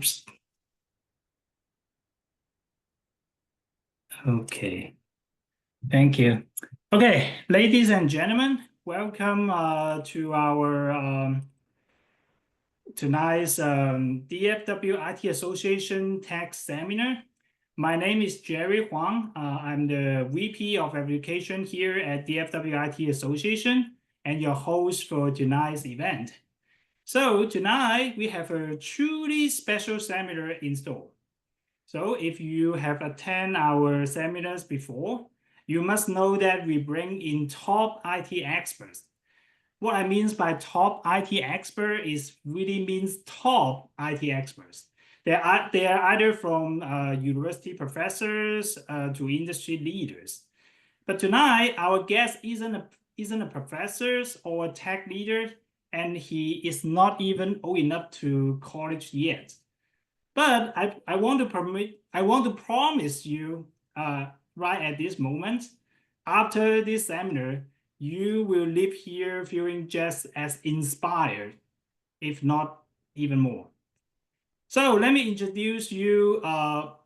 Oops. Okay. Thank you. Okay, ladies and gentlemen, welcome to our tonight's DFW IT Association Tech Seminar. My name is Jerry Huang. I'm the VP of Education here at DFW IT Association and your host for tonight's event. So tonight we have a truly special seminar in store. So if you have attended our seminars before, you must know that we bring in top IT experts. What I mean by top IT expert is really means top IT experts. They are either from university professors to industry leaders. But tonight, our guest isn't a professor or a tech leader, and he is not even old enough to college yet. But I want to promise you right at this moment, after this seminar, you will leave here feeling just as inspired, if not even more. So let me introduce you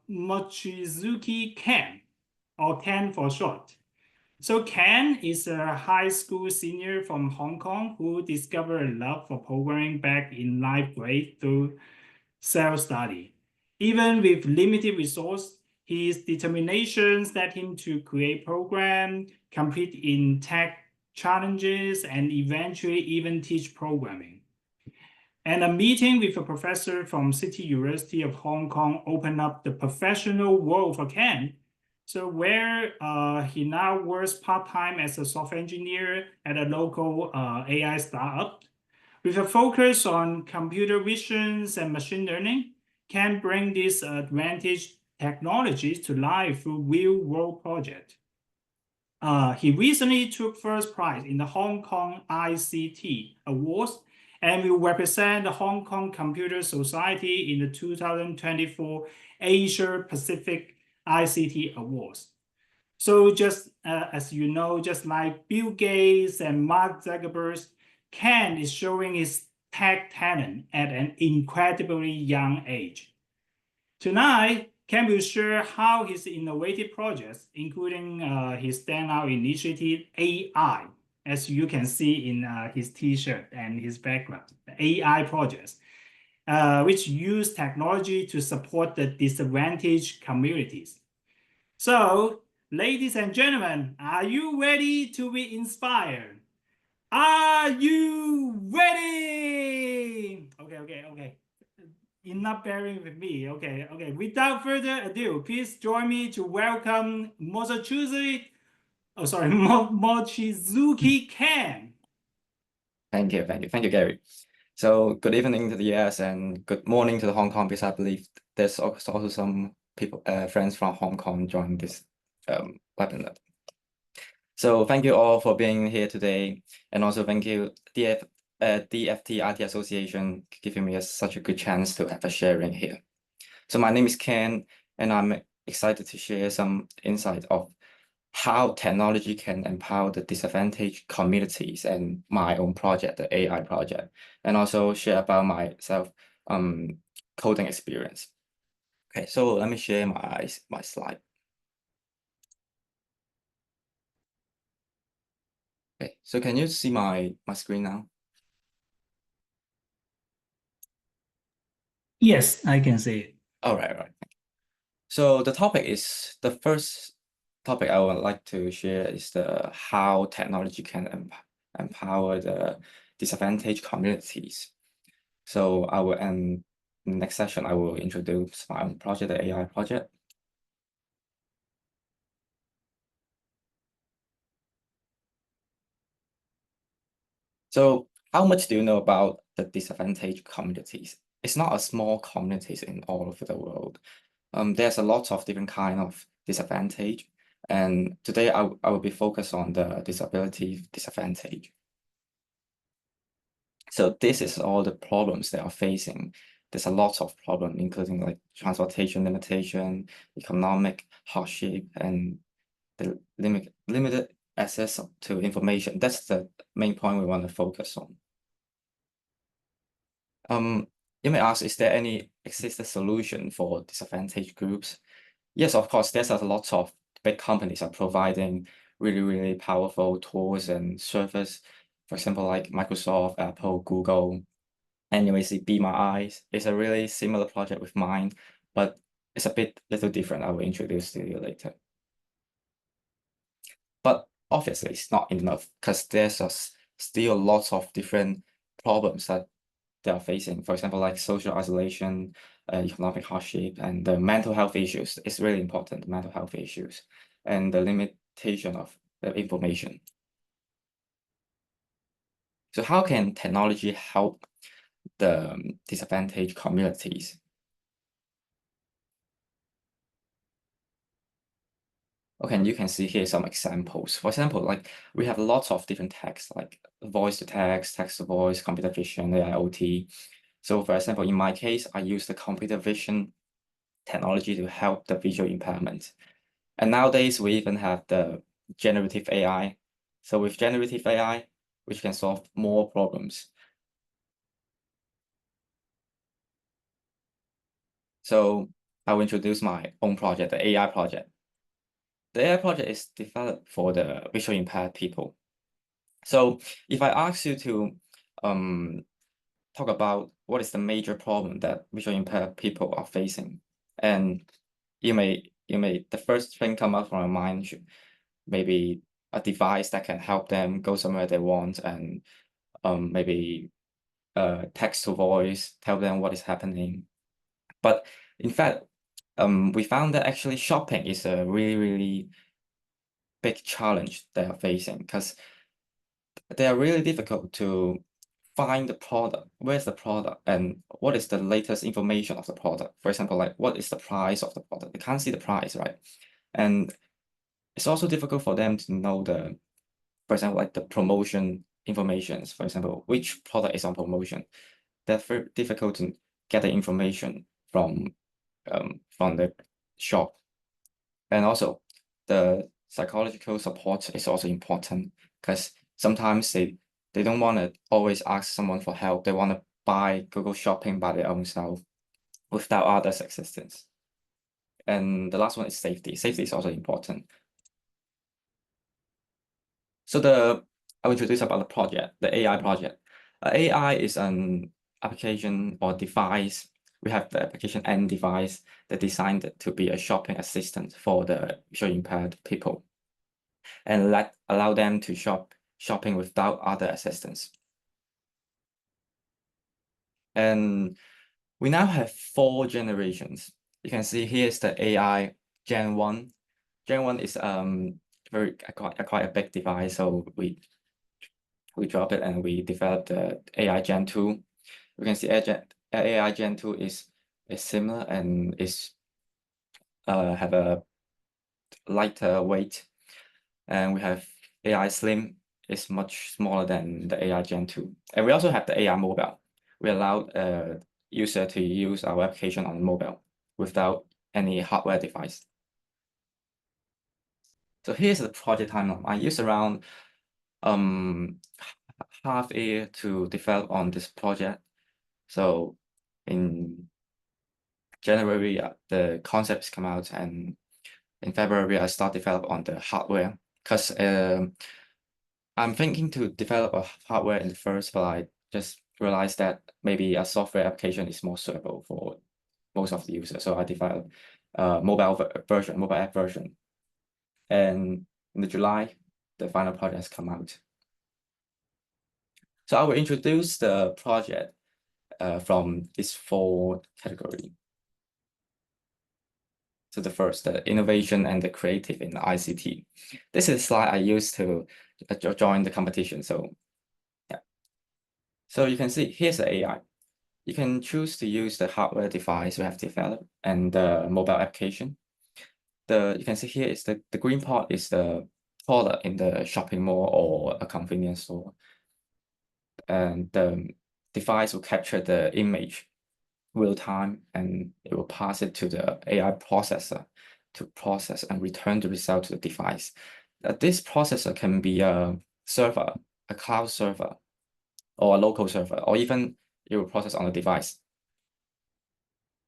Mochizuki Ken, or Ken for short. So Ken is a high school senior from Hong Kong who discovered a love for programming back in ninth grade through self-study. Even with limited resource, his determination led him to create programs, compete in tech challenges, and eventually even teach programming. And a meeting with a professor from City University of Hong Kong opened up the professional world for Ken. So where he now works part-time as a software engineer at a local AI startup. With a focus on computer visions and machine learning, can bring these advanced technologies to life through real-world projects. He recently took first prize in the Hong Kong ICT Awards and will represent the Hong Kong Computer Society in the 2024 Asia Pacific ICT Awards. So just as you know, just like Bill Gates and Mark Zuckerberg, Ken is showing his tech talent at an incredibly young age. Tonight, Ken will share how his innovative projects, including his standout initiative AI, as you can see in his t-shirt and his background, AI projects, which use technology to support the disadvantaged communities. So, ladies and gentlemen, are you ready to be inspired? Are you ready? Okay. Enough bearing with me. Okay. Without further ado, please join me to welcome Mochizuki Ken. Thank you, Gary. So good evening to the US and good morning to the Hong Kong, because I believe there's also some people, friends from Hong Kong joining this webinar. So thank you all for being here today, and also thank you DFT IT Association giving me such a good chance to have a sharing here. So my name is Ken, and I'm excited to share some insight of how technology can empower the disadvantaged communities and my own project, the AI project, and also share about myself coding experience. Okay, so let me share my slide. Okay, so can you see my screen now? Yes, I can see it. All right. So the first topic I would like to share is how technology can empower the disadvantaged communities. So in the next session, I will introduce my own project, the AI project. So how much do you know about the disadvantaged communities? It's not a small communities in all over the world. There's a lot of different kind of disadvantage. And today I will be focused on the disability disadvantage. So this is all the problems they are facing. There's a lot of problems, including like transportation limitation, economic hardship, and the limited access to information. That's the main point we want to focus on. You may ask, is there any existing solution for disadvantaged groups? Yes, of course, there's a lot of big companies are providing really, really powerful tools and service. For example, like Microsoft, Apple, Google. And you may see Be My Eyes. It's a really similar project with mine, but it's a little different. I will introduce to you later. But obviously, it's not enough because there's still lots of different problems that they are facing. For example, like social isolation, economic hardship, and the mental health issues. It's really important, mental health issues, and the limitation of the information. So how can technology help the disadvantaged communities? Okay, and you can see here some examples. For example, like we have lots of different texts, like voice to text to voice, computer vision, AIoT. So for example, in my case, I use the computer vision technology to help the visual impairment. And nowadays, we even have the generative AI. So with generative AI, which can solve more problems. So I will introduce my own project, the AI project. The AI project is developed for the visually impaired people. So if I ask you to talk about what is the major problem that visually impaired people are facing, and you may the first thing come up from your mind should maybe a device that can help them go somewhere they want, and maybe text to voice tell them what is happening. But in fact, we found that actually shopping is a really, really big challenge they are facing because they are really difficult to find the product. Where's the product and what is the latest information of the product? For example, like what is the price of the product? They can't see the price, right? And it's also difficult for them to know for example, like the promotion informations. For example, which product is on promotion. They're very difficult to get the information from the shop. And also the psychological support is also important because sometimes they don't want to always ask someone for help. They want to buy Google Shopping by their own self without others' assistance. And the last one is safety. Safety is also important. So I will introduce about the project, the AI project. AI is an application or device. We have the application and device that designed to be a shopping assistant for the visually impaired people and allow them to shopping without other assistance. And we now have 4 generations. You can see here's the AI Gen 1. Gen 1 is quite a big device, so we drop it and we developed the AI Gen 2. We can see AI Gen 2 is similar and is have a lighter weight, and we have AI Slim is much smaller than the AI Gen 2. And we also have the AI Mobile. We allow user to use our application on mobile without any hardware device. So here's the project timeline. I use around half a year to develop on this project. So in January, the concepts come out, and in February, I start develop on the hardware because I'm thinking to develop a hardware in the first, but I just realized that maybe a software application is more suitable for most of the users. So I developed a mobile app version. And in July, the final project has come out. So I will introduce the project from these 4 categories. So the first, the innovation and the creative in the ICT. This is a slide I used to join the competition. So yeah. So you can see here's the AI. You can choose to use the hardware device we have developed and the mobile application. You can see here is the green part is the product in the shopping mall or a convenience store. And the device will capture the image real time and it will pass it to the AI processor to process and return the result to the device. This processor can be a server, a cloud server, or a local server, or even it will process on the device.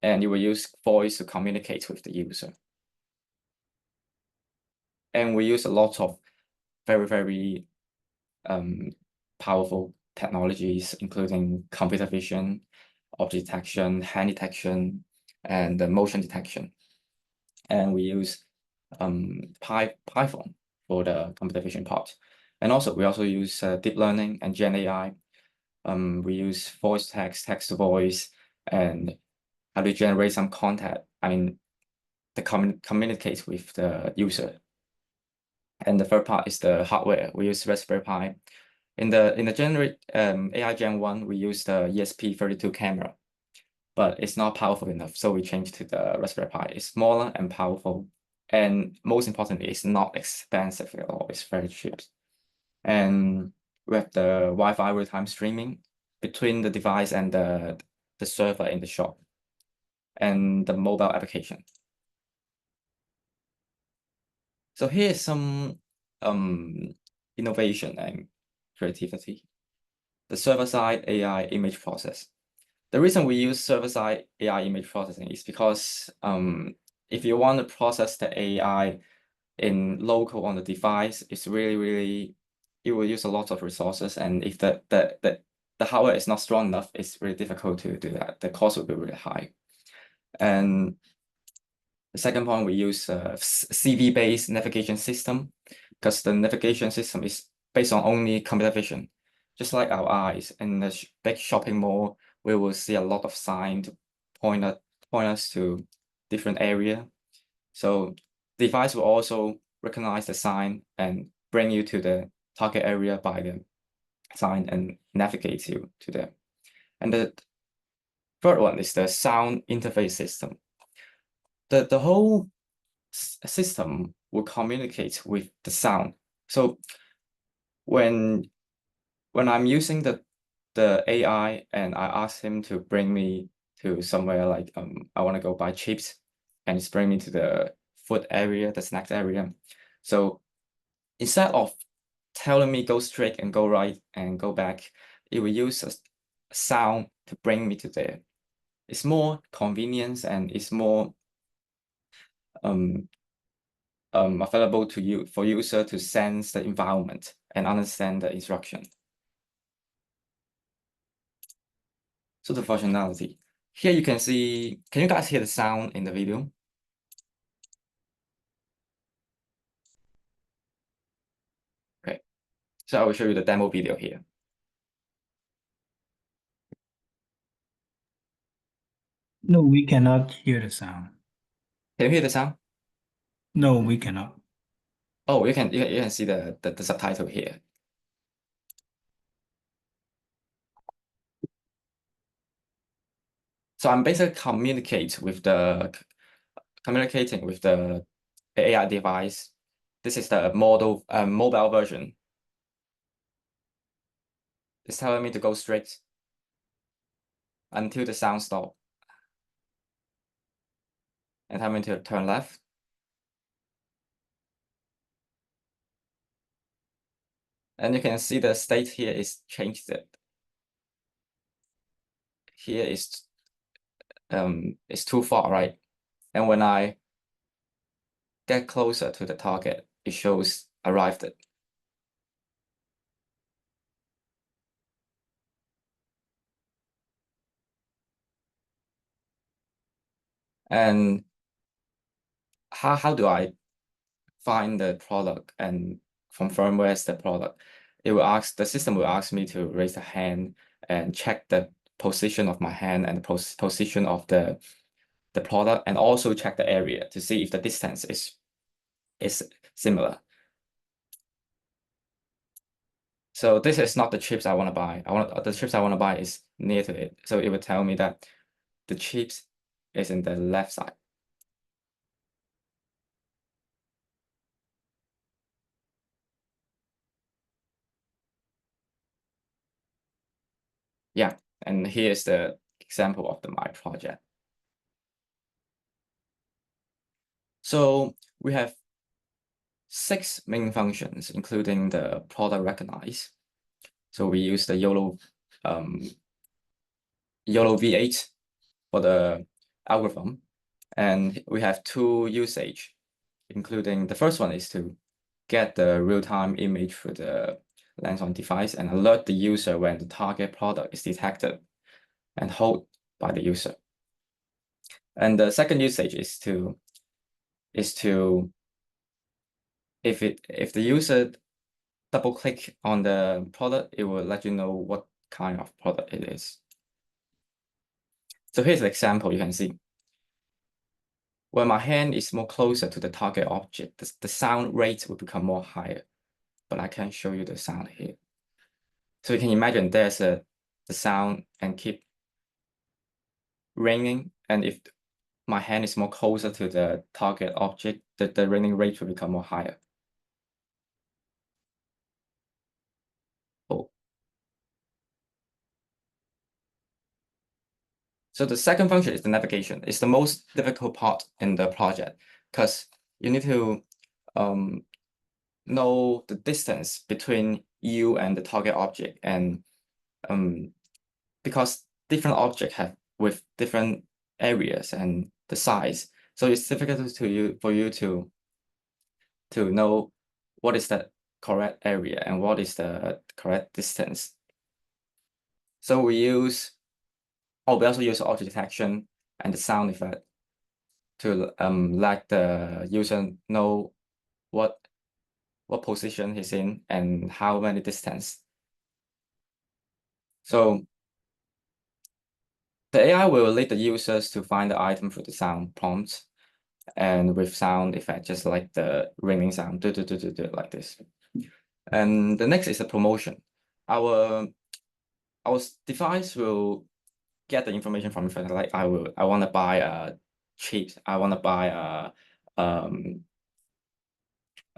and you will use voice to communicate with the user. And we use a lot of very powerful technologies, including computer vision, object detection, hand detection, and the motion detection. And we use Python for the computer vision part. And also we also use deep learning and Gen AI. We use voice text to voice, and how to generate some content. I mean, to communicate with the user. And the third part is the hardware. We use Raspberry Pi. In the generate AI Gen 1, we use the ESP32 camera, but it's not powerful enough, so we changed to the Raspberry Pi. It's smaller and powerful, and most importantly, it's not expensive at all. It's very cheap. And we have the Wi-Fi real-time streaming between the device and the server in the shop, and the mobile application. So here's some innovation and creativity. The server-side AI image process. The reason we use server-side AI image processing is because if you want to process the AI in local on the device, it's really it will use a lot of resources, and if the hardware is not strong enough, it's really difficult to do that. The cost will be really high. And the second point, we use a CV-based navigation system, because the navigation system is based on only computer vision. Just like our eyes in the big shopping mall, we will see a lot of signs to point us to different area. So the device will also recognize the sign and bring you to the target area by the sign and navigate you to there. And the third one is the sound interface system. The whole system will communicate with the sound. So when I'm using the AI and I ask him to bring me to somewhere like I want to go buy chips, and it's bring me to the food area, the snacks area. So instead of telling me go straight and go right and go back, it will use a sound to bring me to there. It's more convenience, and it's more available to you for user to sense the environment and understand the instruction. So the functionality. Here you can see, can you guys hear the sound in the video? Okay, so I will show you the demo video here. No, we cannot hear the sound. Can you hear the sound? No, we cannot. Oh, you can see the subtitle here. So I'm basically communicating with the AI device. This is the mobile version. It's telling me to go straight until the sound stops, and telling me to turn left. And you can see the state here is changed. Here is it's too far, right? And when I get closer to the target, it shows arrived. And how do I find the product and confirm where's the product? The system will ask me to raise a hand and check the position of my hand and the position of the product, and also check the area to see if the distance is similar. So this is not the chips I want to buy. The chips I want to buy is near to it. So it will tell me that the chips is in the left side. Yeah, and here's the example of my project. So we have 6 main functions, including the product recognize. So we use the YOLO V8 for the algorithm, and we have two usage, including the first one is to get the real-time image through the lens on device and alert the user when the target product is detected and held by the user. And the second usage is to if the user double click on the product, it will let you know what kind of product it is. So here's an example you can see. When my hand is more closer to the target object, the sound rate will become more higher, but I can show you the sound here. So you can imagine there's the sound and keep ringing, and if my hand is more closer to the target object, the ringing rate will become more higher. Oh. So the second function is the navigation. It's the most difficult part in the project because you need to know the distance between you and the target object, and because different objects have with different areas and the size, so it's difficult for you to know what is the correct area and what is the correct distance. So we also use object detection and the sound effect to let the user know what position he's in and how many distance. So the AI will lead the users to find the item through the sound prompts and with sound effect, just like the ringing sound, like this. And the next is the promotion. Our device will get the information from the like I want to buy a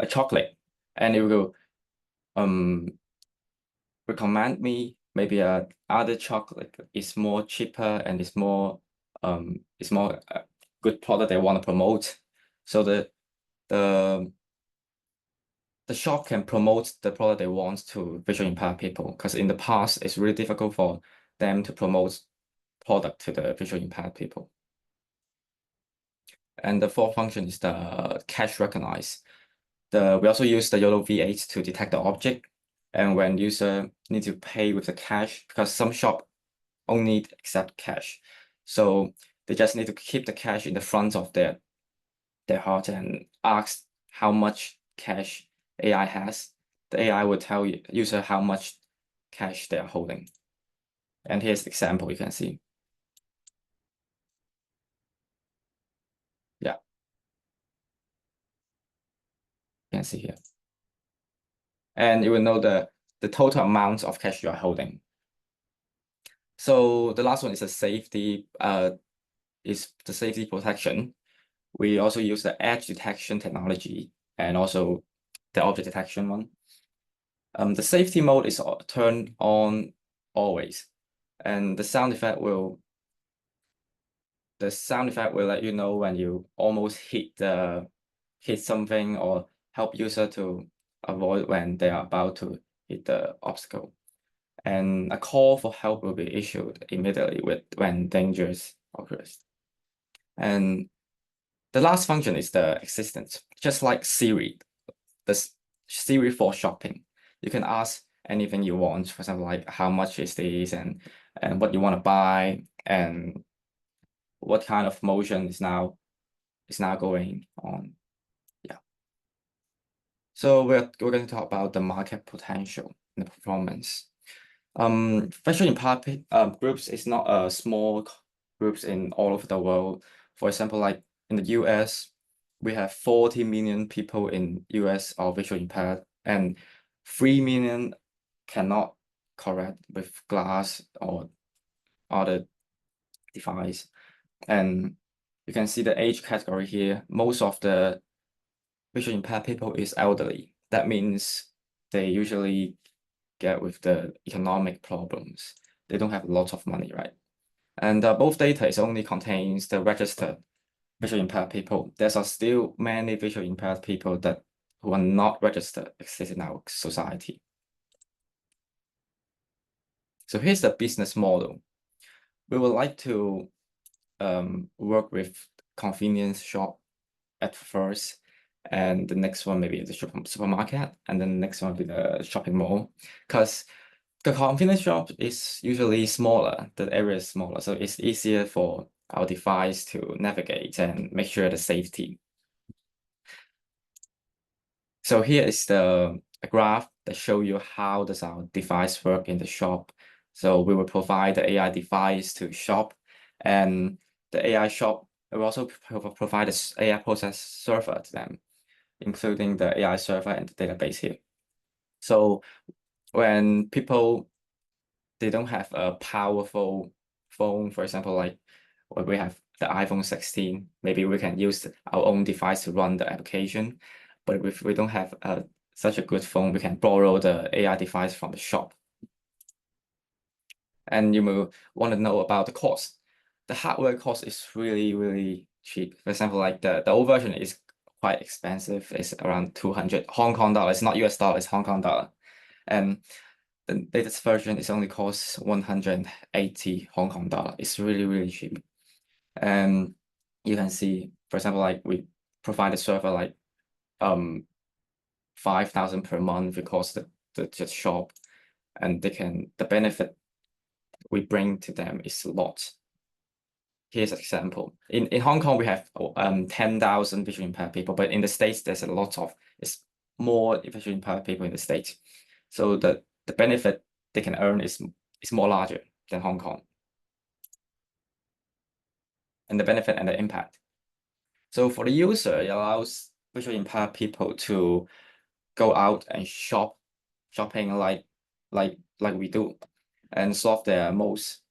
chocolate, and it will recommend me maybe other chocolate is more cheaper and is more good product they want to promote. So the shop can promote the product they want to visually impaired people, because in the past it's really difficult for them to promote product to the visually impaired people. And the fourth function is the cache recognize. We also use the YOLO V8 to detect the object, and when user need to pay with the cash, because some shop only accept cash, so they just need to keep the cash in the front of their heart and ask how much cash AI has. The AI will tell user how much cash they are holding. And here's the example you can see. Yeah, you can see here. And you will know the total amount of cash you are holding. So the last one is the safety protection. We also use the edge detection technology and also the object detection one. The safety mode is turned on always, and the sound effect will let you know when you almost hit something, or help user to avoid when they are about to hit the obstacle. And a call for help will be issued immediately when dangers occurs. And the last function is the assistant, just like Siri, the Siri for shopping. You can ask anything you want, for example, like how much is this, and what you want to buy, and what kind of motion is now going on. Yeah. So we're going to talk about the market potential and the performance. Visually impaired groups is not a small groups in all over the world. For example, like in the US, we have 40 million people in US are visually impaired, and 3 million cannot correct with glass or other device. And you can see the age category here. Most of the visually impaired people is elderly. That means they usually get with the economic problems. They don't have lots of money, right? And both data is only contains the registered visually impaired people. There are still many visually impaired people who are not registered exist in our society. So here's the business model. We would like to work with convenience shop at first, and the next one maybe the supermarket, and then the next one will be the shopping mall. Because the convenience shop is usually smaller, the area is smaller, so it's easier for our device to navigate and make sure the safety. So here is a graph that show you how does our device work in the shop. So we will provide the AI device to shop, and the AI shop will also provide an AI process server to them, including the AI server and the database here. So when people they don't have a powerful phone, for example, like when we have the iPhone 16, maybe we can use our own device to run the application. But if we don't have such a good phone, we can borrow the AI device from the shop. And you will want to know about the cost. The hardware cost is really, really cheap. For example, like the old version is quite expensive. It's around 200 Hong Kong dollars, not US dollar, it's Hong Kong dollar. And the latest version is only costs 180 Hong Kong dollar. It's really, really cheap. And you can see, for example, like we provide a server like 5,000 per month because the shop, and the benefit we bring to them is a lot. Here's an example. In Hong Kong, we have 10,000 visually impaired people, but in the States, there's a lot of, it's more visually impaired people in the States. So the benefit they can earn is more larger than Hong Kong. And the benefit and the impact. So for the user, it allows visually impaired people to go out and shopping like we do, and solve their most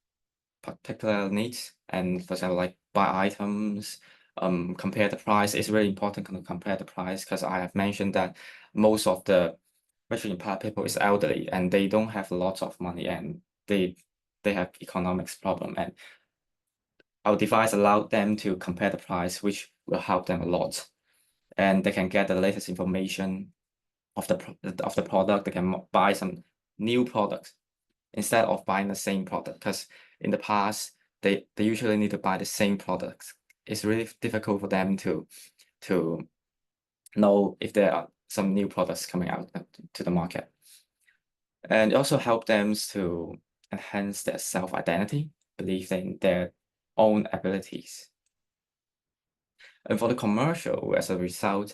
particular needs. And for example, like buy items, compare the price. It's really important to compare the price, because I have mentioned that most of the visually impaired people is elderly and they don't have a lot of money, and they have economics problem, and our device allowed them to compare the price, which will help them a lot. And they can get the latest information of the product. They can buy some new products instead of buying the same product, because in the past they usually need to buy the same products. It's really difficult for them to know if there are some new products coming out to the market. And it also help them to enhance their self-identity, believe in their own abilities. And for the commercial, as a result,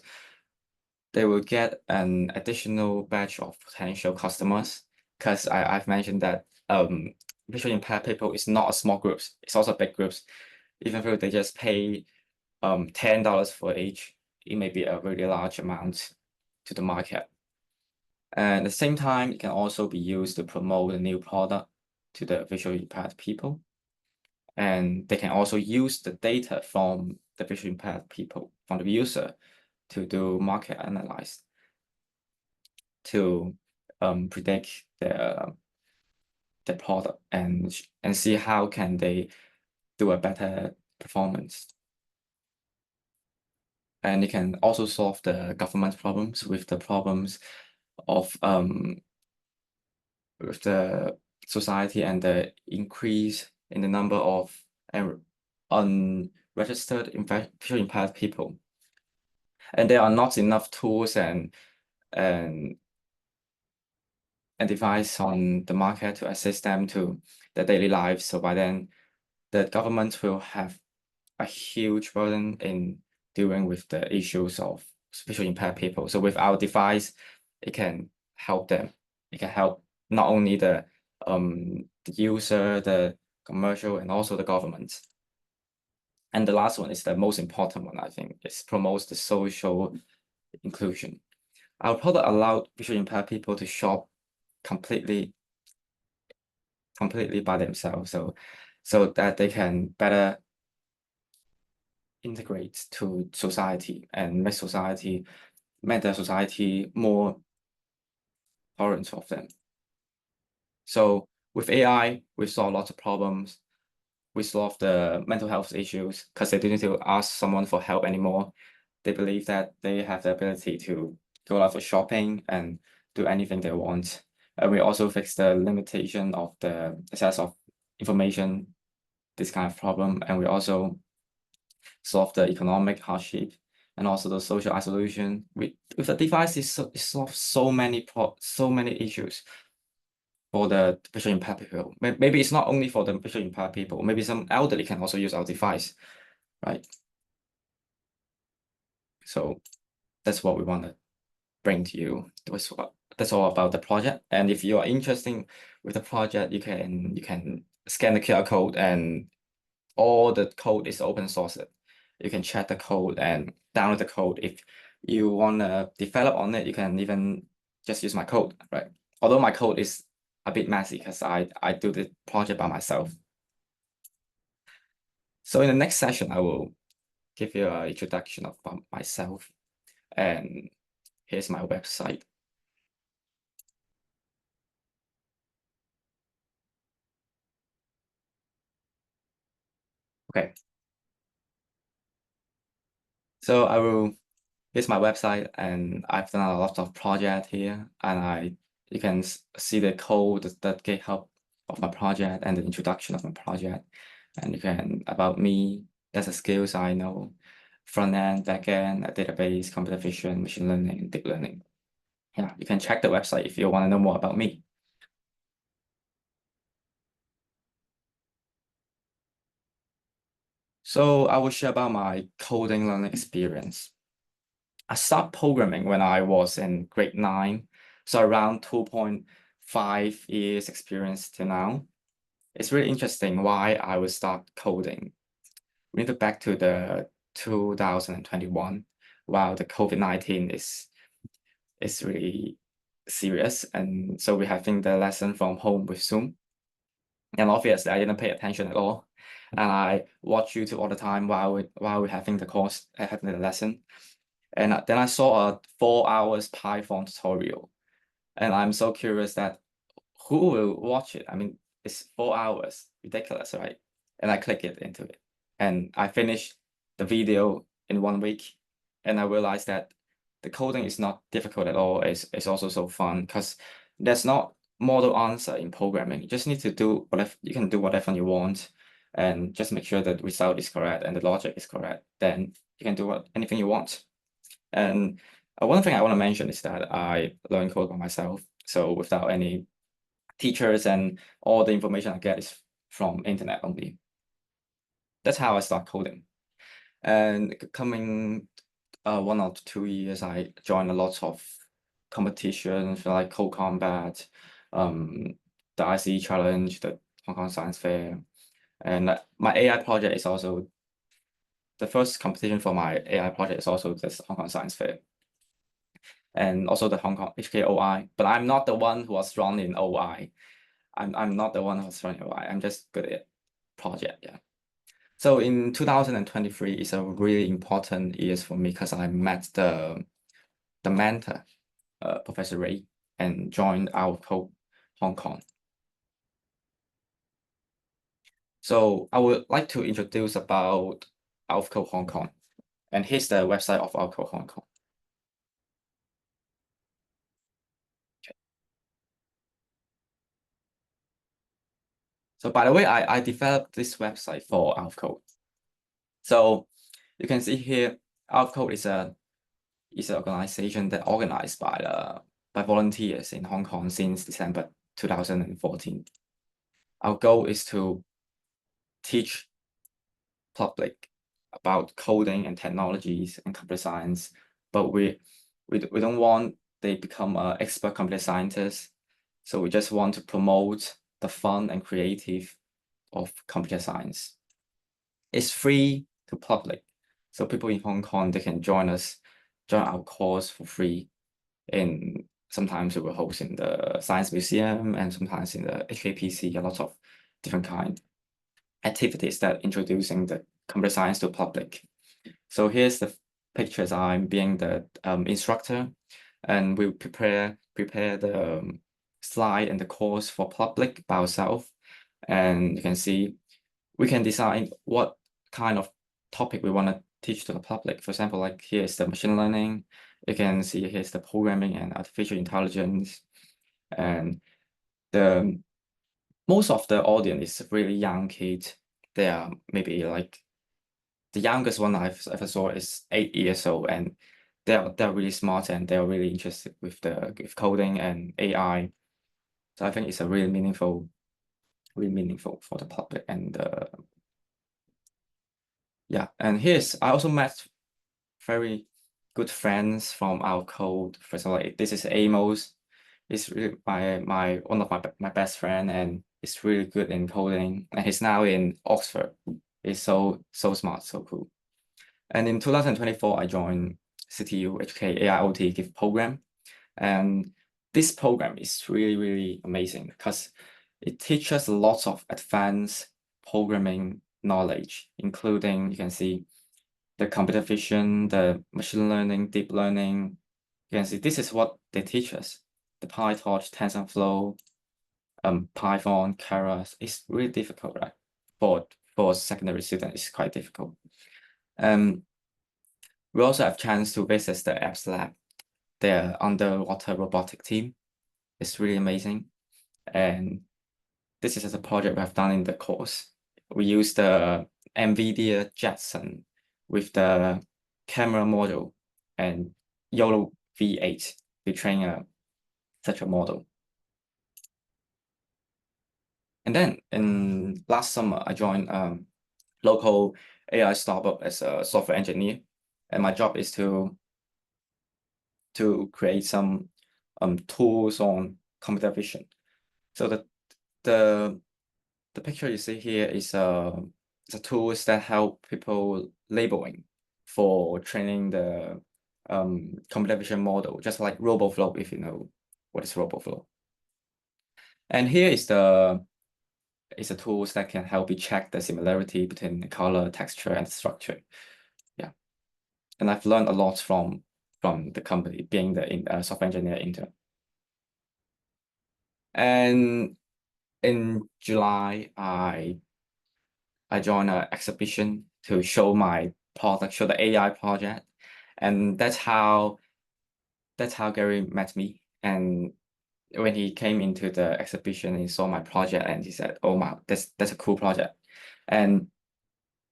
they will get an additional batch of potential customers, because I've mentioned that visually impaired people is not a small groups, it's also big groups. Even though they just pay $10 for each, it may be a really large amount to the market. And at the same time, it can also be used to promote a new product to the visually impaired people. And they can also use the data from the visually impaired people, from the user, to do market analysis, to predict their product and see how can they do a better performance. And it can also solve the government problems with the problems of with the society and the increase in the number of unregistered visually impaired people. And there are not enough tools and device on the market to assist them to their daily lives. So by then, the government will have a huge burden in dealing with the issues of visually impaired people. So with our device, it can help them. It can help not only the user, the commercial, and also the government. And the last one is the most important one, I think. It promotes the social inclusion. Our product allowed visually impaired people to shop completely by themselves, so that they can better integrate to society and make the society more tolerant of them. So with AI, we solve lots of problems. We solve the mental health issues because they didn't need to ask someone for help anymore. They believe that they have the ability to go out for shopping and do anything they want. And we also fix the limitation of the access of information this kind of problem, and we also solve the economic hardship and also the social isolation. With the device, it solves so many issues for the visually impaired people. Maybe it's not only for the visually impaired people. Maybe some elderly can also use our device, right? So that's what we want to bring to you. That's all about the project. And if you are interested with the project, you can scan the QR code, and all the code is open source. You can check the code and download the code. If you want to develop on it, you can even just use my code, right? Although my code is a bit messy because I do the project by myself. So in the next session, I will give you an introduction of myself, and here's my website. Okay. So here's my website, and I've done a lot of project here, and you can see the code, the GitHub of my project and the introduction of my project. And you can, about me, that's the skills I know, front end, back end, a database, computer vision, machine learning, and deep learning. Yeah, you can check the website if you want to know more about me. So I will share about my coding learning experience. I started programming when I was in grade 9, so around 2.5 years experience till now. It's really interesting why I would start coding. We need to back to the 2021, while the COVID-19 is really serious, and so we're having the lesson from home with Zoom. And obviously, I didn't pay attention at all, and I watch YouTube all the time while we're having the course, having the lesson. And then I saw a 4 hours Python tutorial, and I'm so curious that who will watch it? I mean, it's 4 hours, ridiculous, right? And I click it into it, and I finished the video in 1 week, and I realized that the coding is not difficult at all. It's also so fun because there's not model answer in programming. You just need to do whatever you can do whatever you want, and just make sure that the result is correct and the logic is correct. Then you can do anything you want. And one thing I want to mention is that I learned code by myself, so without any teachers, and all the information I get is from internet only. That's how I start coding. And coming 1 or 2 years, I joined a lot of competitions like Code Combat, the ICE Challenge, the Hong Kong Science Fair. And my AI project is also the first competition for my AI project is also this Hong Kong Science Fair, and also the Hong Kong HKOI. But I'm not the one who was run in OI. I'm not the one who was running OI. I'm just good at project, yeah. So in 2023 is a really important years for me because I met the mentor, Professor Ray, and joined our code Hong Kong. So I would like to introduce about AlphaCode Hong Kong, and here's the website of AlphaCode Hong Kong. So by the way, I developed this website for AlphaCode. So you can see here, AlphaCode is an organization that organized by volunteers in Hong Kong since December 2014. Our goal is to teach public about coding and technologies and computer science, but we don't want they become expert computer scientists. So we just want to promote the fun and creative of computer science. It's free to public, so people in Hong Kong, they can join our course for free. And sometimes we will host in the Science Museum, and sometimes in the HKPC, a lot of different kind activities that introducing the computer science to public. So here's the pictures. I'm being the instructor, and we prepare the slide and the course for public by ourselves. And you can see we can design what kind of topic we want to teach to the public. For example, like here's the machine learning. You can see here's the programming and artificial intelligence. And most of the audience is really young kids. they are maybe like the youngest one I've ever saw is 8 years old, and they're really smart and they're really interested with coding and AI. So I think it's a really meaningful for the public. And yeah, and I also met very good friends from our code. For example, like, this is Amos. He's really one of my best friend, and he's really good in coding. And he's now in Oxford. He's so smart, so cool. And in 2024, I joined CTU HK AIoT Gift program. And this program is really amazing because it teaches lots of advanced programming knowledge, including, you can see, the computer vision, the machine learning, deep learning. You can see this is what they teach us. The PyTorch, TensorFlow, Python, Keras. It's really difficult, right? For secondary students, it's quite difficult. We also have chance to visit the apps lab, the underwater robotic team. It's really amazing. And this is a project we have done in the course. We use the NVIDIA Jetson with the camera module and YOLO V8 to train such a model. And then in last summer, I joined local AI startup as a software engineer. And my job is to create some tools on computer vision. So the picture you see here is the tools that help people labeling for training the computer vision model, just like RoboFlow, if you know what is RoboFlow. And here is the tools that can help you check the similarity between the color, texture, and structure. Yeah, and I've learned a lot from the company, being the software engineer intern. And in July, I joined an exhibition to show my product, show the AI project, and that's how Gary met me. And when he came into the exhibition, he saw my project and he said, "Oh my, that's a cool project." And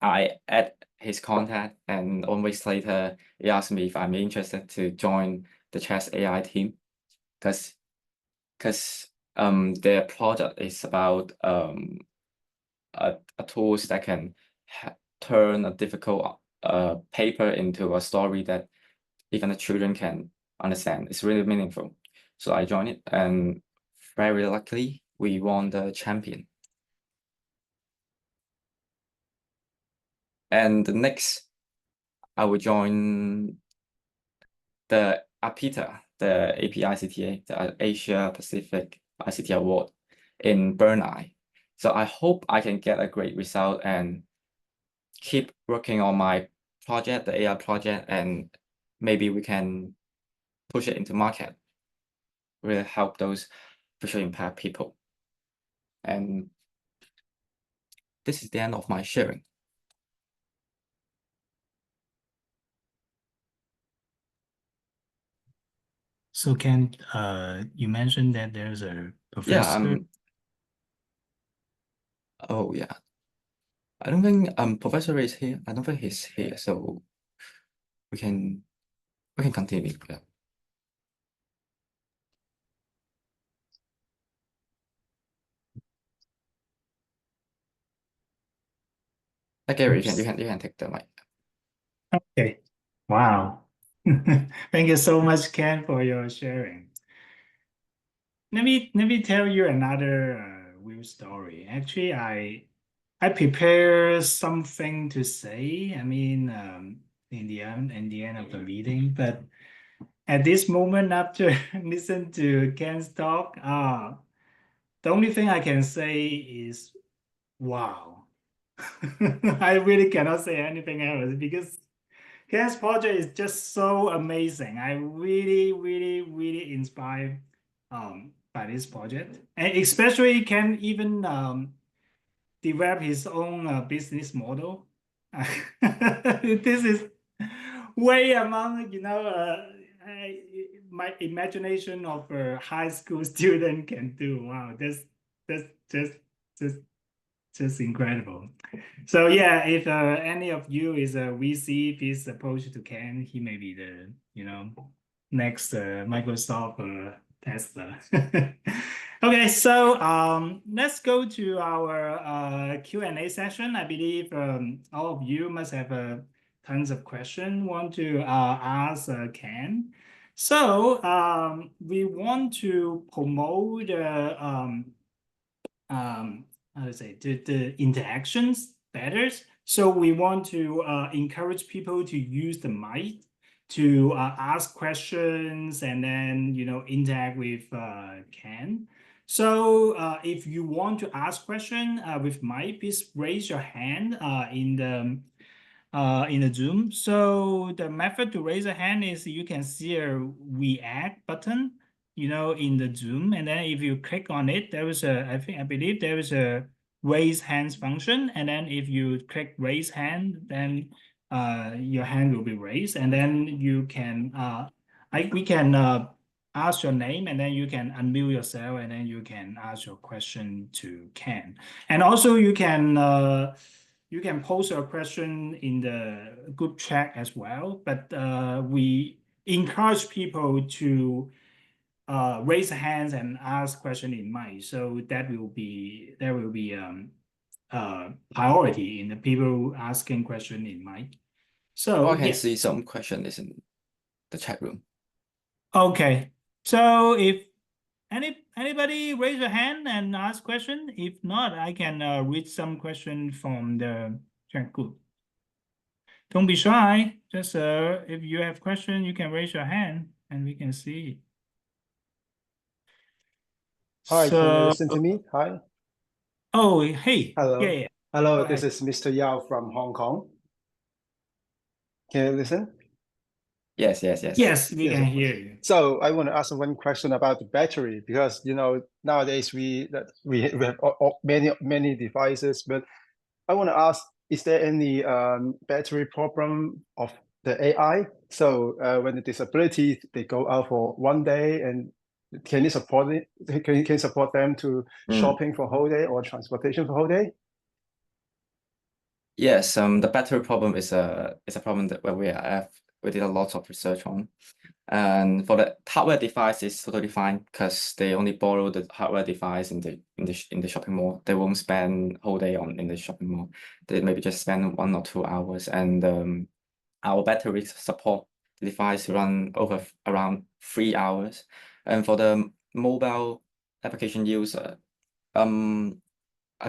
I add his contact, and 1 week later, he asked me if I'm interested to join the Chess AI team, because their product is about a tools that can turn a difficult paper into a story that even the children can understand. It's really meaningful. So I joined it, and very luckily we won the champion. And the next, I will join the APITA, the APICTA, the Asia Pacific ICT Award in Brunei. So I hope I can get a great result and keep working on my project, the AI project, and maybe we can push it into market, really help those visually impaired people. And this is the end of my sharing. So Ken, you mentioned that there's a professor. Oh yeah. I don't think Professor Ray is here. I don't think he's here, so we can continue. Yeah. Gary, Oops. you can take the mic. Okay. Wow. Thank you so much, Ken, for your sharing. Let me tell you another real story. Actually, I prepare something to say. I mean, in the end of the meeting, but at this moment, after listen to Ken's talk, the only thing I can say is, wow. I really cannot say anything else because Ken's project is just so amazing. I really inspired by this project, and especially Ken even develop his own business model. This is way among my imagination of a high school student can do. Wow, that's just just incredible. So yeah, if any of you is a VC, please approach to Ken. He may be the next Microsoft or Tesla. Okay, so let's go to our Q&A session. I believe all of you must have tons of questions want to ask Ken. So we want to promote how to say the interactions better. So we want to encourage people to use the mic to ask questions and then interact with Ken. So if you want to ask question with mic, please raise your hand in the Zoom. So the method to raise a hand is you can see a react button, in the Zoom, and then if you click on it, there is I believe there is a raise hands function, and then if you click raise hand, then your hand will be raised, and then you can we can ask your name, and then you can unmute yourself, and then you can ask your question to Ken, and also you can post your question in the group chat as well, but we encourage people to raise hands and ask question in mic. So there will be priority in the people asking question in mic. So I can yeah. see some questions in the chat room. Okay. So if anybody raise your hand and ask question, if not, I can read some question from the chat group. Don't be shy. Just if you have question, you can raise your hand and we can see it. Hi, can you So, listen to me? Hi. oh, hey. Hello. Yeah. Hello, Go this ahead. is Mr. Yao from Hong Kong. Can you listen? Yes. Yes, we Yes, can of hear course. you. So I want to ask one question about the battery because nowadays we have many devices, but I want to ask, is there any battery problem of the AI? So when the disability they go out for one day, and can you support it? Can you support them to shopping for whole day or transportation for whole day? Yes, the battery problem is a problem that we did a lot of research on. And for the hardware device, it's totally fine because they only borrow the hardware device in the shopping mall. They won't spend whole day in the shopping mall. They maybe just spend 1 or 2 hours. And our batteries support the device to run over around 3 hours. And for the mobile application user, I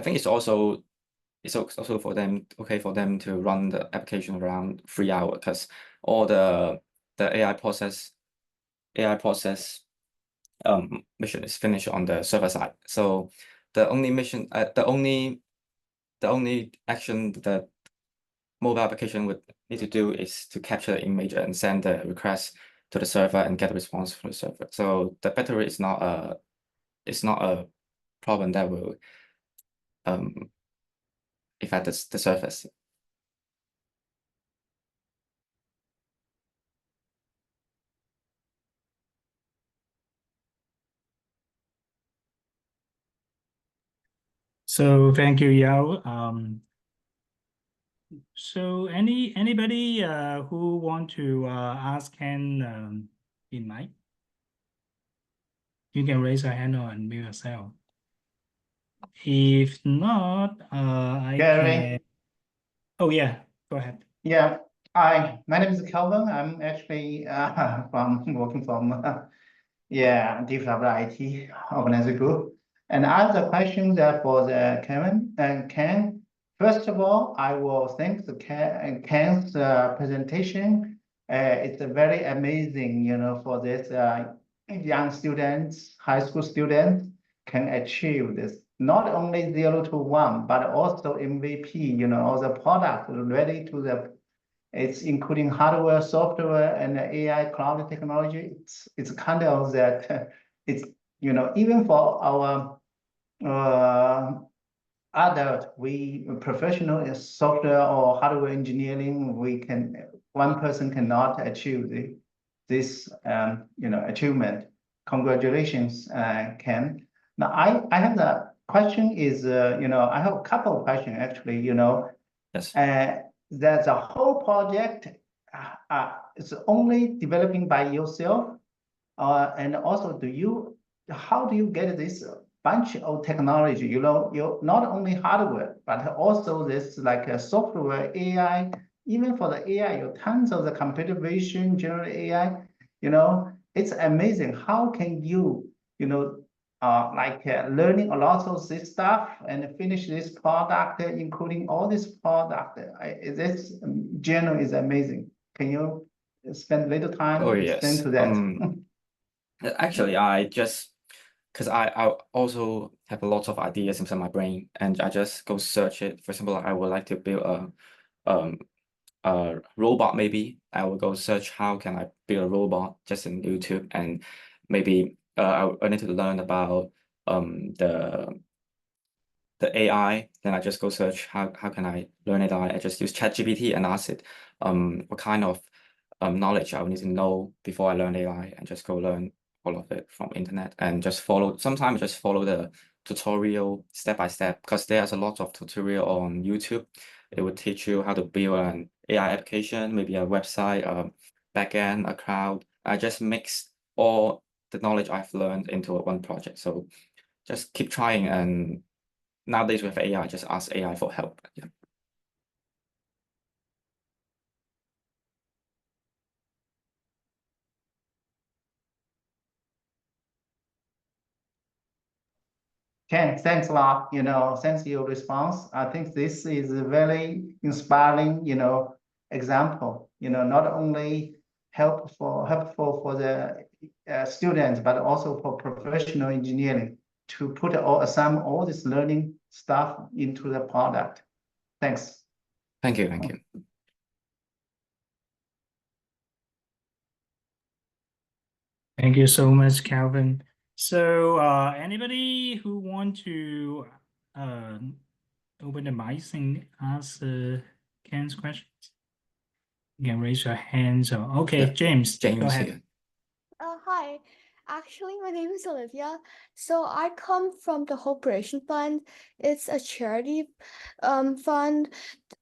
think it's also for them for them to run the application around 3 hours because all the AI process mission is finished on the server side. So the only action that mobile application would need to do is to capture the image and send the request to the server and get a response from the server. So the battery is not a problem that will affect the surface. So thank you, Yao. So anybody who want to ask Ken in mic? You can raise your hand or unmute yourself. If not, I Gary. can. Oh yeah, go ahead. Yeah, hi. My name is Kelvin. I'm actually working from DFW IT organizer group. And I have a question there for the Kevin and Ken. First of all, I will thank the Ken's presentation. It's a very amazing, for this young students, high school students can achieve this. Not only 0 to 1, but also MVP, all the product ready to it's including hardware, software, and AI cloud technology. It's kind of that it's, even for our adult, professional software or hardware engineering, one person cannot achieve this achievement. Congratulations, Ken. Now I have question is, I have a couple of questions actually, Yes. There's a whole project, it's only developing by yourself, and also how do you get this bunch of technology? You not only hardware, but also this like a software, AI, even for the AI, you tons of the computer vision, general AI, it's amazing. How can you, learning a lot of this stuff and finish this product, including all this product. This journal is amazing. Can you spend a little time Oh explain yes. to that? Actually, I just because I also have a lot of ideas inside my brain, and I just go search it. For example, I would like to build a robot. Maybe I will go search how can I build a robot just in YouTube, and maybe I need to learn about the AI. Then I just go search how can I learn AI. I just use ChatGPT and ask it what kind of knowledge I would need to know before I learn AI, and just go learn all of it from internet and just follow. Sometimes just follow the tutorial step by step, because there's a lot of tutorial on YouTube. It would teach you how to build an AI application, maybe a website, a backend, a cloud. I just mix all the knowledge I've learned into one project. So just keep trying, and nowadays with AI, just ask AI for help. Yeah. Ken, thanks a lot. Thanks for your response. I think this is a very inspiring, example. Not only helpful for the students, but also for professional engineering to put all this learning stuff into the product. Thanks. Thank you. Thank you. Thank you so much, Calvin. So anybody who want to open the mic and ask Ken's questions? You can raise your hand. So okay, Yeah, James, go James ahead. here. Hi, actually, my name is Olivia. So I come from the Hope Creation Fund. It's a charity fund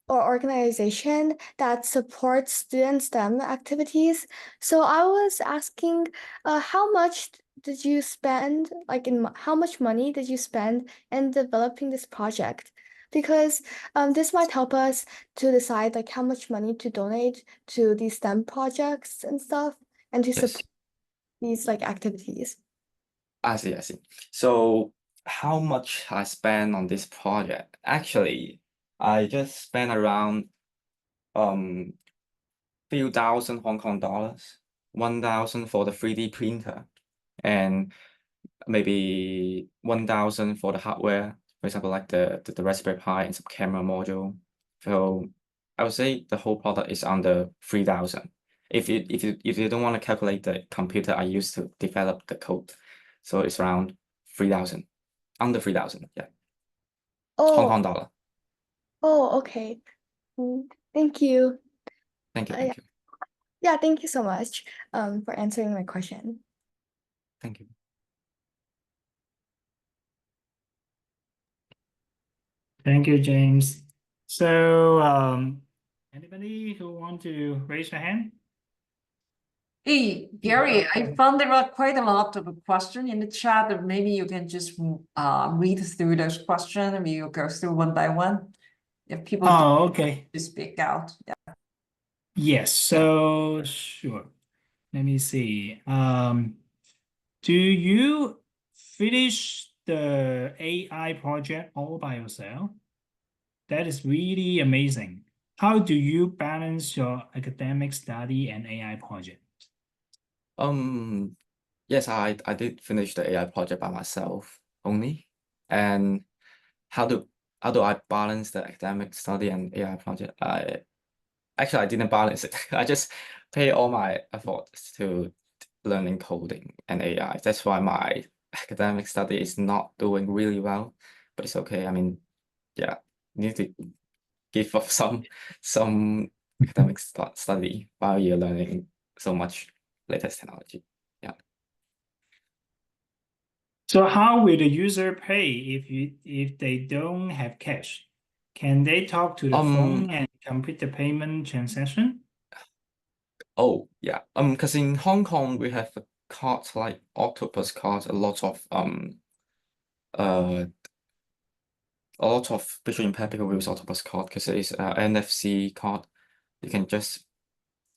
or organization that supports student STEM activities. So I was asking, how much did you spend, how much money did you spend in developing this project? Because this might help us to decide like how much money to donate to these STEM projects and stuff, and to Yes. support these like activities. I see. So how much I spent on this project? Actually, I just spent around few thousand Hong Kong dollars, 1,000 for the 3D printer, and maybe 1,000 for the hardware. For example, like the Raspberry Pi and some camera module. So I would say the whole product is under 3,000. If you don't want to calculate the computer I used to develop the code, so it's around 3,000, under 3,000. Yeah. Hong Kong dollar. Oh, okay. Thank you. Thank you. Yeah, thank you so much for answering my question. Thank you. Thank you, James. So anybody who want to raise your hand? Hey, Gary, I found there are quite a lot of questions in the chat, or maybe you can just read through those questions and we'll go through one by one. If people okay. to speak out. Yeah. Yes, so sure. Let me see. Do you finish the AI project all by yourself? That is really amazing. How do you balance your academic study and AI project? Yes, I did finish the AI project by myself only. And how do I balance the academic study and AI project? I didn't balance it. I just pay all my efforts to learning coding and AI. That's why my academic study is not doing really well, but it's okay. I mean, yeah, you need to give up some academic study while you're learning so much latest technology. Yeah. So how will the user pay if they don't have cash? Can they talk to the phone and complete the payment transaction? Oh yeah. Because in Hong Kong we have a card like Octopus card, a lot of visually impaired people use Octopus card because it is an NFC card. You can just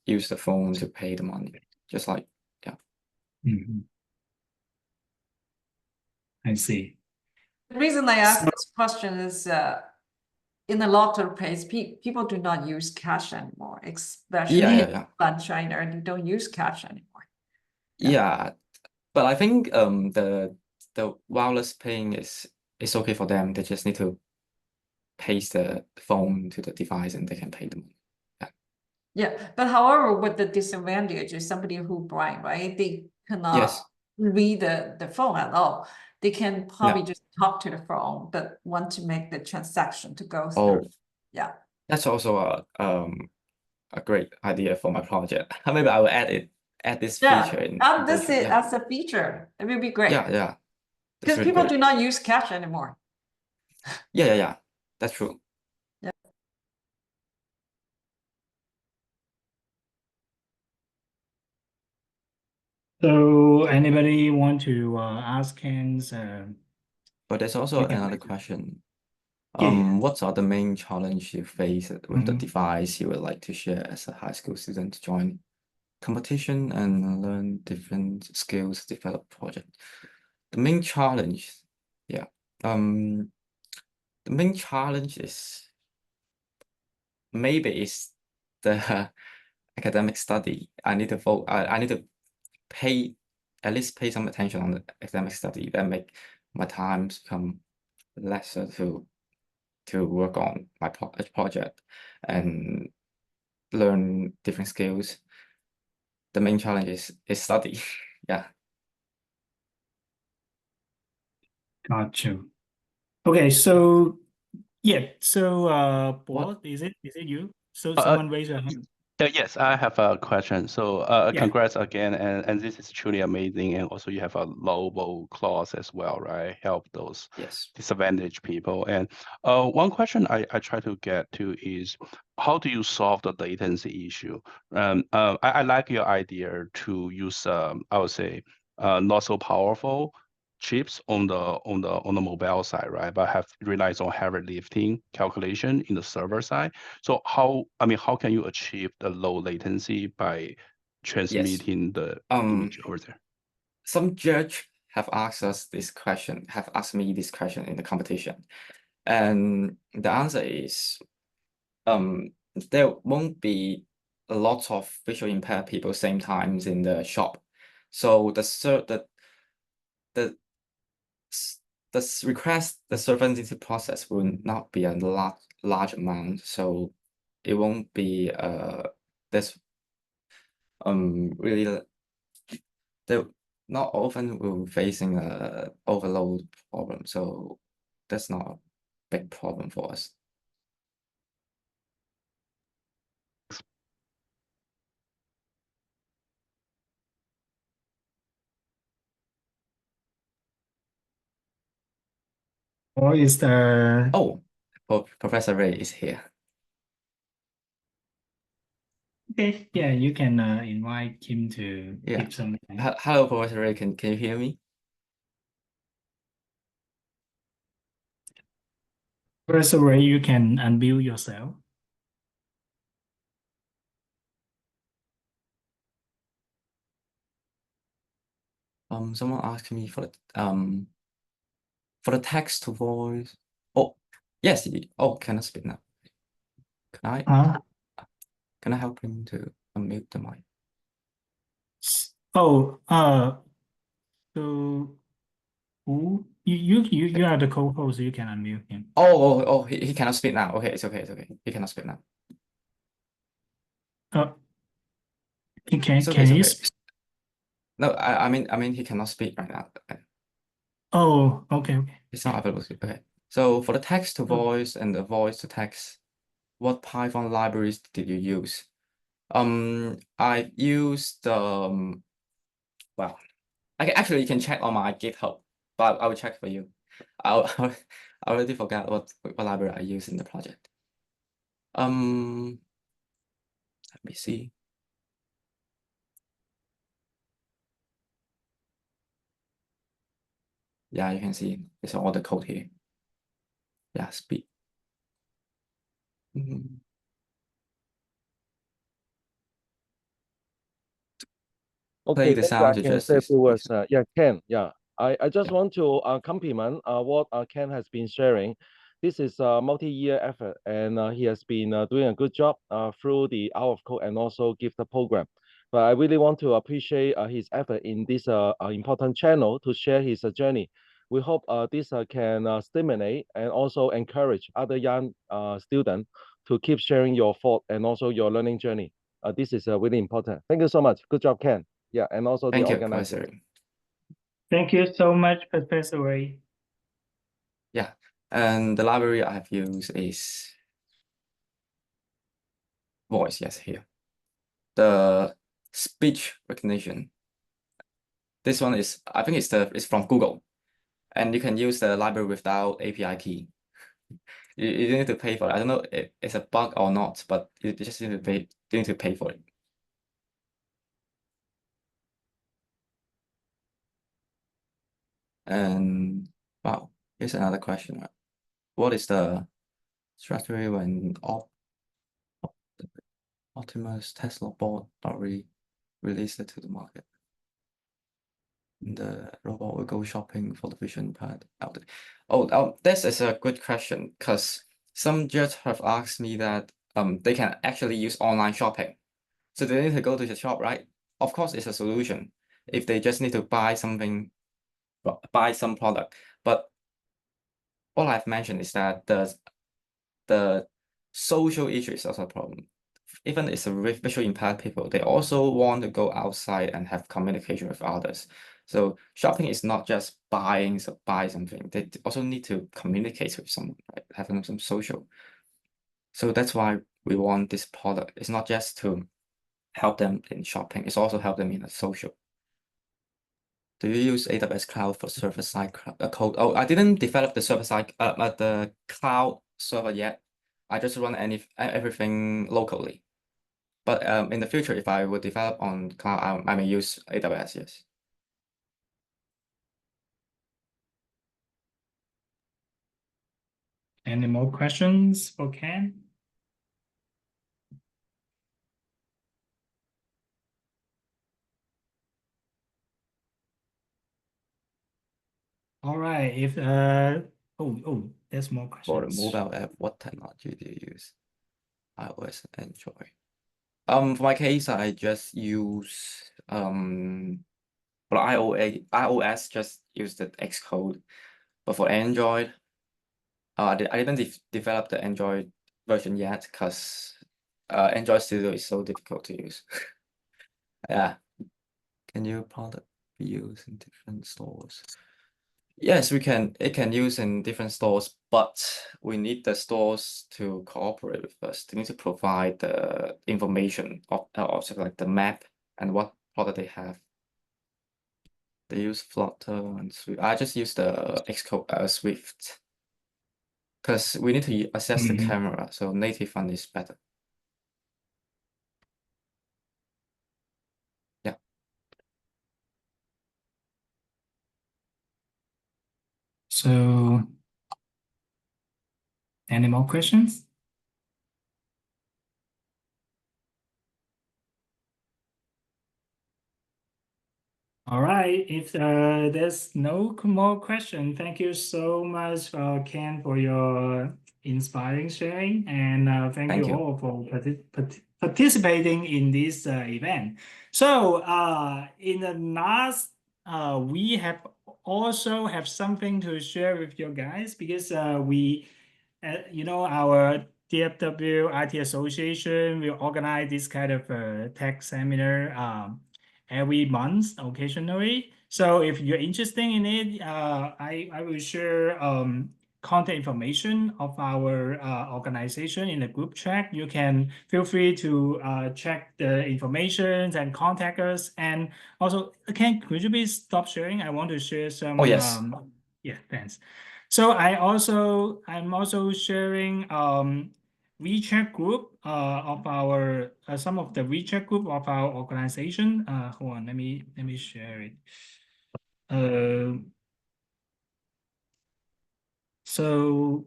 use the phone to pay the money. Just like I see. The reason I asked this question is in a lot of places, people do not use cash anymore, especially in China, they don't use cash anymore. Yeah, but I think the wireless paying is okay for them. They just need to paste the phone to the device and they can pay the money. Yeah, but however, with the disadvantage is somebody who blind, right? They cannot read the phone at all. They can probably just talk to the phone, but want to make the transaction to go through. Yeah. That's also a great idea for my project. Maybe I will add this feature in. Add this as a feature. It would be great. Yeah. Because people do not use cash anymore. Yeah. That's true. Yeah. So anybody want to ask Ken's? But there's also another question. Yeah. What are the main challenges you face with the device you would like to share as a high school student to join competition and learn different skills, develop project? The main challenge, the main challenge is maybe is the academic study. I need to at least pay some attention on the academic study that make my time become lesser to work on my project and learn different skills. The main challenge is study. Yeah. Got you. Okay, so Paul, is it you? So someone raise your hand. Yes, I have a question. So congrats again, and this is truly amazing. And also you have a global clause as well, right? Help those disadvantaged people. And one question I try to get to is how do you solve the latency issue? I like your idea to use I would say not so powerful chips on the mobile side, right? But have relies on heavy lifting calculation in the server side. So how can you achieve the low latency by transmitting the image over there? Some judge have asked me this question in the competition. And the answer is there won't be a lot of visually impaired people same times in the shop. So the request the server needs to process will not be a large amount, so it won't be this really they not often will be facing a overload problem, so that's not a big problem for us. Or is the Professor Ray is here. Okay, yeah, you can invite him to give some. Hello, Professor Ray. Can you hear me? Professor Ray, you can unmute yourself. Someone asked me for the text to voice. Oh, yes. Oh, can I speak now? Can I help him to unmute the mic? So who you are the co-host, you can unmute him. Oh, he cannot speak now. Okay, it's okay. He cannot speak now. Can you speak? No, I mean he cannot speak right now. Oh, okay. It's not available. Okay. So for the text to voice and the voice to text, what Python libraries did you use? I used well, actually you can check on my GitHub. but I will check for you. I already forgot what library I use in the project. Let me see. Yeah, you can see it's all the code here. Yeah, speed. Okay, the maybe sound I to can just say a use few words. Excel. Yeah, Ken. Yeah, I just Yeah. want to compliment what Ken has been sharing. This is a multi-year effort, and he has been doing a good job through the Hour of Code and also gift program. But I really want to appreciate his effort in this important channel to share his journey. We hope this can stimulate and also encourage other young students to keep sharing your thought and also your learning journey. This is really important. Thank you so much. Good job, Ken. Yeah, and also the Thank you, organizer. Professor. Thank you so much, Professor Wei. Yeah, and the library I have used is voice. Yes, here. The speech recognition. This one is, I think it's from Google, and you can use the library without API key. You need to pay for it. I don't know if it's a bug or not, but you just need to pay. You need to pay for it. And wow, here's another question. What is the strategy when Optimus Tesla board are released to the market? The robot will go shopping for the vision pad out. Oh, this is a good question because some judges have asked me that they can actually use online shopping. So they need to go to the shop, right? Of course, it's a solution if they just need to buy something, buy some product. But all I've mentioned is that the social issue is also a problem. Even it's a visually impaired people, they also want to go outside and have communication with others. So shopping is not just buy something. They also need to communicate with someone, right? Having some social. So that's why we want this product. It's not just to help them in shopping, it's also help them in the social. Do you use AWS Cloud for server-side code? Oh, I didn't develop the server-side the cloud server yet. I just run everything locally. But in the future, if I would develop on cloud, I may use AWS, yes. Any more questions for Ken? All right. If there's more questions. For the mobile app, what technology do you use? iOS, Android. For my case, I just use for iOS just use the Xcode, but for Android, I didn't develop the Android version yet because Android Studio is so difficult to use. Yeah. Can you product be used in different stores? Yes, we can. It can use in different stores, but we need the stores to cooperate with us. They need to provide the information of also like the map and what product they have. They use Flutter and Swift. I just use the Xcode Swift because we need to assess the camera, so native one is better. Yeah. So, any more questions? All right, if there's no more question, thank you so much, Ken, for your inspiring sharing, and thank you all for participating in this event. So in the last, we have also have something to share with you guys because we, our DFW IT Association will organize this kind of tech seminar every month occasionally. So if you're interested in it, I will share contact information of our organization in the group chat. You can feel free to check the information and contact us. And also, Ken, could you please stop sharing? I want to share some. Oh, yes. Yeah, thanks. So I'm also sharing WeChat group of our some of the WeChat group of our organization. Hold on, let me share it. So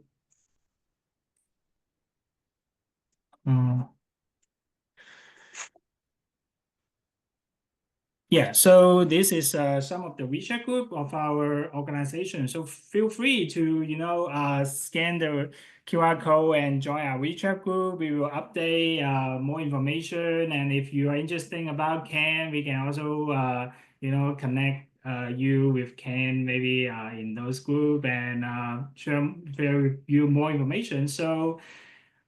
yeah, so this is some of the WeChat group of our organization. So feel free to, scan the QR code and join our WeChat group. We will update more information. And if you are interested about Ken, we can also, connect you with Ken maybe in those group and share with you more information. So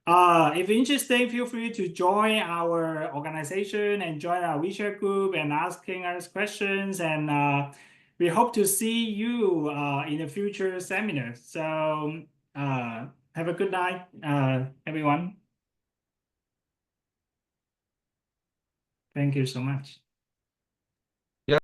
if interested, feel free to join our organization and join our WeChat group and asking us questions. And we hope to see you in the future seminars. So have a good night, everyone. Thank you so much.